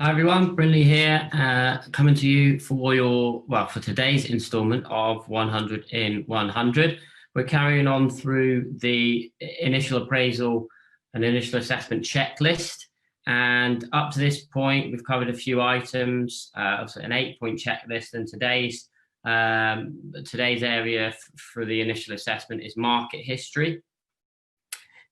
Hi everyone, Brinley here, coming to you for today's installment of 100 in 100. We're carrying on through the initial appraisal and initial assessment checklist. And up to this point, we've covered a few items, also an 8-point checklist. And today's area for the initial assessment is market history.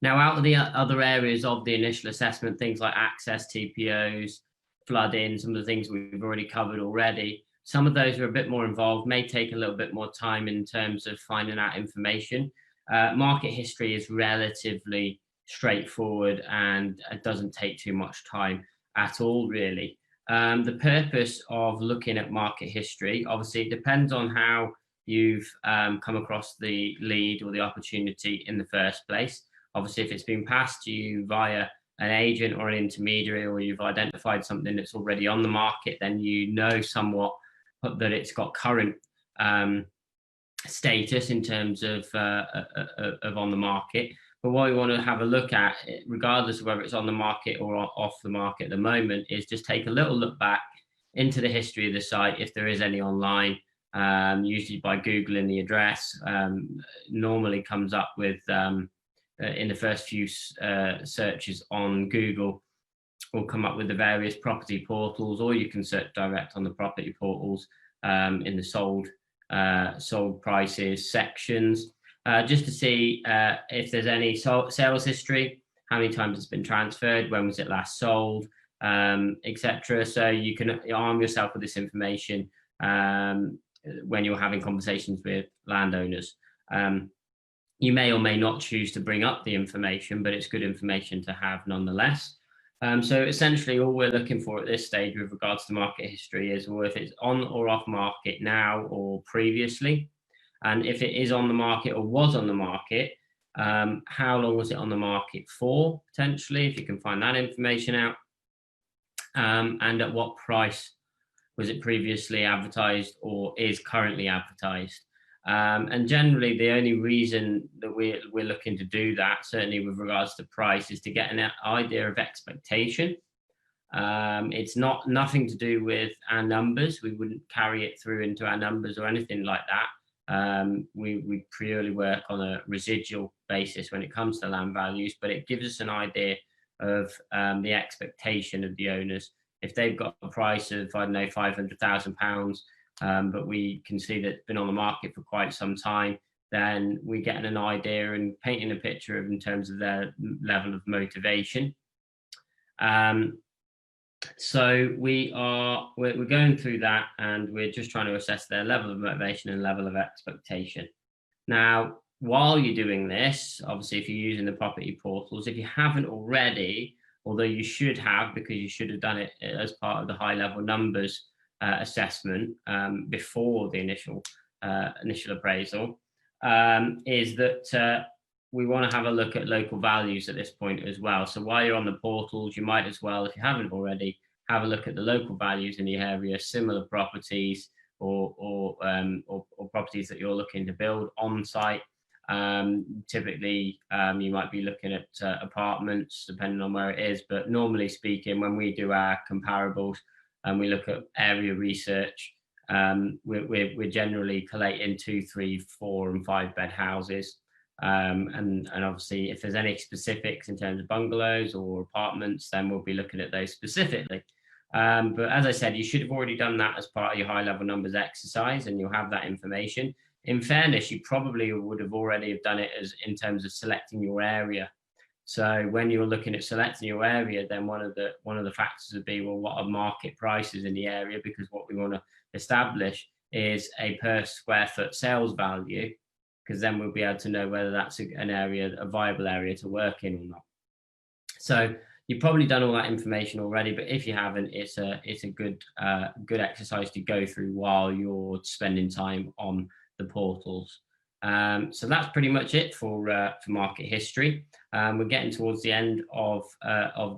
Now, out of the other areas of the initial assessment, things like access, TPOs, flooding, some of the things we've already covered already. Some of those are a bit more involved, may take a little bit more time in terms of finding out information. Market history is relatively straightforward and it doesn't take too much time at all, really. The purpose of looking at market history, obviously, it depends on how you've come across the lead or the opportunity in the first place. Obviously, if it's been passed to you via an agent or an intermediary, or you've identified something that's already on the market, then you know somewhat that it's got current status in terms of on the market. But what we want to have a look at, regardless of whether it's on the market or off the market at the moment, is just take a little look back into the history of the site, if there is any online. Usually by Googling the address, normally comes up with in the first few searches on Google, will come up with the various property portals, or you can search direct on the property portals in the sold prices sections, just to see if there's any sales history, how many times it's been transferred, when was it last sold, etc. So you can arm yourself with this information when you're having conversations with landowners. You may or may not choose to bring up the information, but it's good information to have nonetheless. So essentially all we're looking for at this stage with regards to market history is, well, if it's on or off market now or previously, and if it is on the market or was on the market, how long was it on the market for, potentially, if you can find that information out, and at what price was it previously advertised or is currently advertised. And generally, the only reason that we're looking to do that, certainly with regards to price, is to get an idea of expectation. It's nothing to do with our numbers. We wouldn't carry it through into our numbers or anything like that. We purely work on a residual basis when it comes to land values, but it gives us an idea of the expectation of the owners. If they've got a price of, I don't know, £500,000, but we can see that it's been on the market for quite some time, then we get an idea and painting a picture of in terms of their level of motivation. So we're going through that, and we're just trying to assess their level of motivation and level of expectation. Now, while you're doing this, obviously, if you're using the property portals, if you haven't already, although you should have, because you should have done it as part of the high level numbers assessment before the initial appraisal, is that we want to have a look at local values at this point as well. So while you're on the portals, you might as well, if you haven't already, have a look at the local values in the area, similar properties or properties that you're looking to build on site. Typically, you might be looking at apartments, depending on where it is, but normally speaking, when we do our comparables, and we look at area research, we're generally collating 2, 3, 4, and 5 bed houses. And obviously, if there's any specifics in terms of bungalows or apartments, then we'll be looking at those specifically. But as I said, you should have already done that as part of your high level numbers exercise, and you'll have that information. In fairness, you probably would have already done it as in terms of selecting your area. So when you're looking at selecting your area, then one of the factors would be, well, what are market prices in the area? Because what we want to establish is a per square foot sales value, because then we'll be able to know whether that's a viable area to work in or not. So you've probably done all that information already, but if you haven't, it's a good exercise to go through while you're spending time on the portals. So that's pretty much it for market history. We're getting towards the end of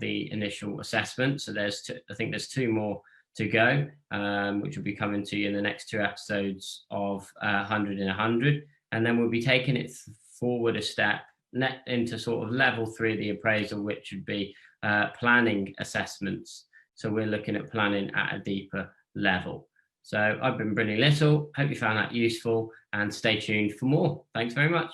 the initial assessment. So I think there's 2 more to go, which will be coming to you in the next 2 episodes of 100 and 100. And then we'll be taking it forward a step into sort of level 3 of the appraisal, which would be planning assessments. So we're looking at planning at a deeper level. So I've been Brynny Little. Hope you found that useful, and stay tuned for more. Thanks very much.